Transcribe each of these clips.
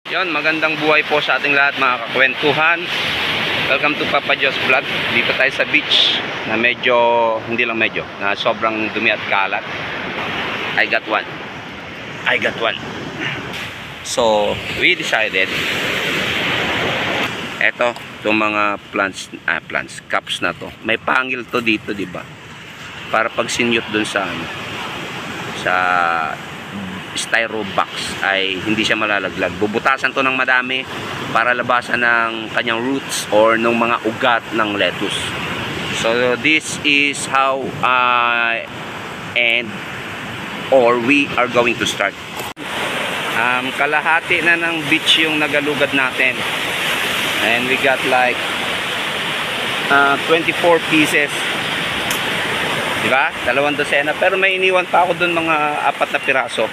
Yon, magandang buhay po sa ating lahat mga kakwentuhan. Welcome to Papa Jo's Vlog. Dito tayo sa beach na medyo, hindi lang medyo, na sobrang dumi at kalat. I got one. So, we decided, eto, itong mga plants, cups na to. May pangil to dito, di ba? Para pag sinyot dun sa styro box ay hindi siya malalaglag. Bubutasan to ng madami para labasan ng kanyang roots or ng mga ugat ng lettuce. So this is how we are going to start. Kalahati na ng beach yung nagalugad natin, and we got like 24 pieces, diba? 2 dosena, pero may iniwan pa ako dun mga 4 na piraso.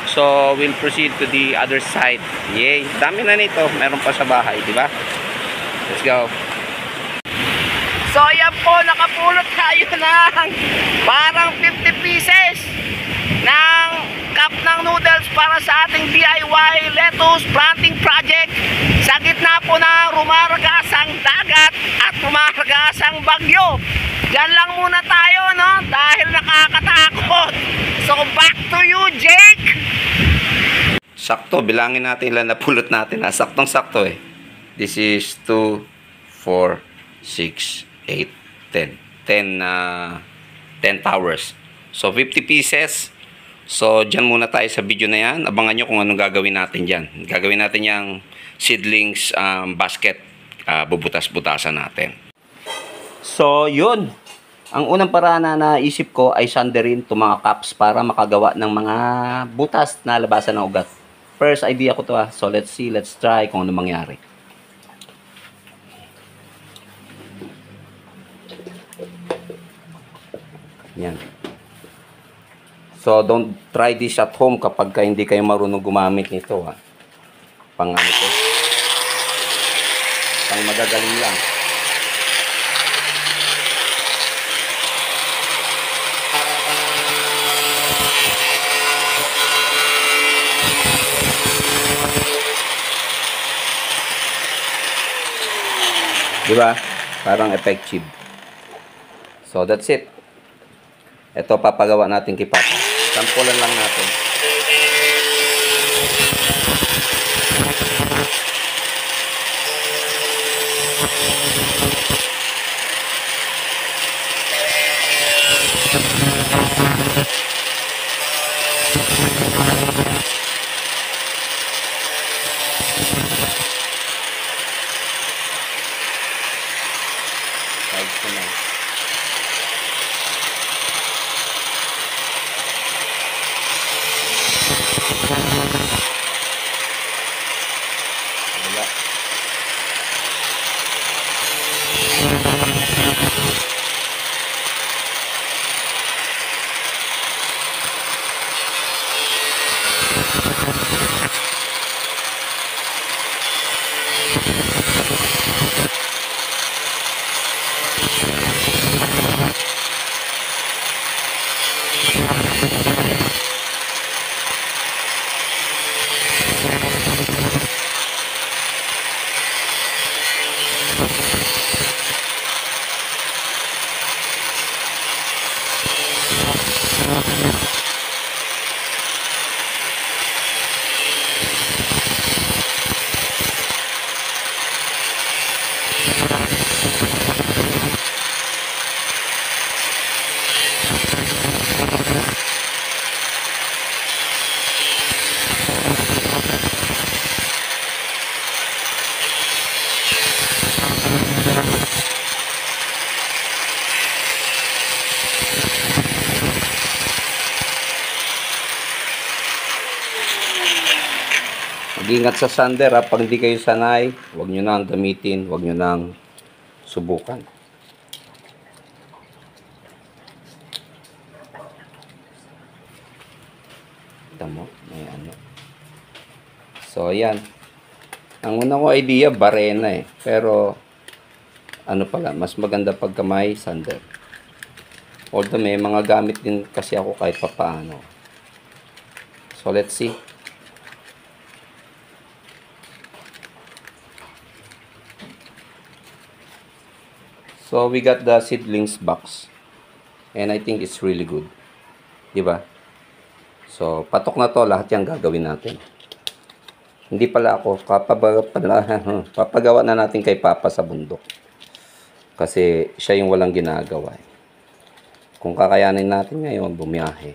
So we'll proceed to the other side. Yay, dami na nito, meron pa sa bahay, diba? Let's go. So yan po, nakapulot tayo ng parang 50 pieces ng cup ng noodles para sa ating DIY lettuce planting project sa gitna po ng rumaragasang dagat at rumaragasang bagyo. Diyan lang muna tayo, no? Dahil nakakatakot. So back to you, Jake. Sakto, bilangin natin ilan na pulot natin. Saktong-sakto eh. This is 2, 4, 6, 8, 10. 10 towers. So 50 pieces. So dyan muna tayo sa video na yan. Abangan nyo kung anong gagawin natin dyan. Gagawin natin yung seedlings basket. Bubutas-butasan natin. So yun. Ang unang paraan na naisip ko ay sanderin itong mga cups para makagawa ng mga butas na labasan ng ugat. First idea ko to So let's see, let's try kung ano mangyari. Yan. So don't try this at home kapag hindi kayo marunong gumamit nito Pang ano to? Pang magagaling lang. Diba? Parang effective. So that's it. Ito papagawa natin kay Papa. Sampulan lang natin. Mag-ingat sa sander pag hindi kayo sanay, huwag nyo nang gamitin, huwag nyo nang subukan. Kita mo, may ano. So ayan. Ang una ko idea, barena pero ano pala, mas maganda pagka may sander. Although may mga gamit din kasi ako kahit papaano. So let's see. So we got the seedlings box. And I think it's really good. 'Di ba? So patok na to, lahat 'yang gagawin natin. Hindi pala ako, papagawa na natin kay Papa sa bundok. Kasi siya yung walang ginagawa. Kung kakayanin natin ngayon, bumiyahe.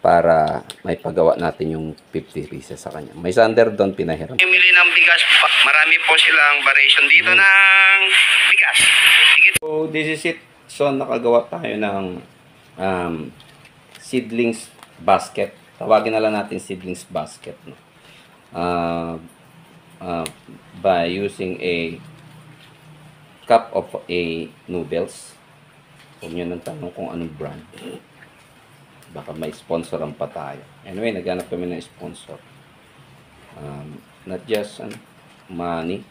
Para may pagawa natin yung 50 pieces sa kanya. May sander doon, pinahiram. Pimili ng bigas, marami po silang variation dito ng bigas. So this is it. So nakagawa tayo ng seedlings basket. Tawagin na lang natin seedlings basket. No? By using a cup of a noodles. Huwag nyo nang tanong kung anong brand. Baka may sponsoran pa tayo. Anyway, naghanap kami ng sponsor. Not just money.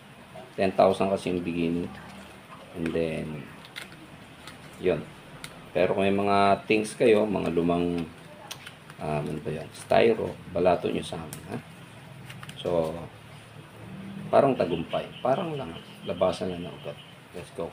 10,000 kasi yung beginning. And then, yun. Pero kung may mga things kayo, mga lumang, ano ba yan? Styro, balato nyo sa amin. Ha? So, parang tagumpay. Parang lang. Labasan na ng ugat. Let's go.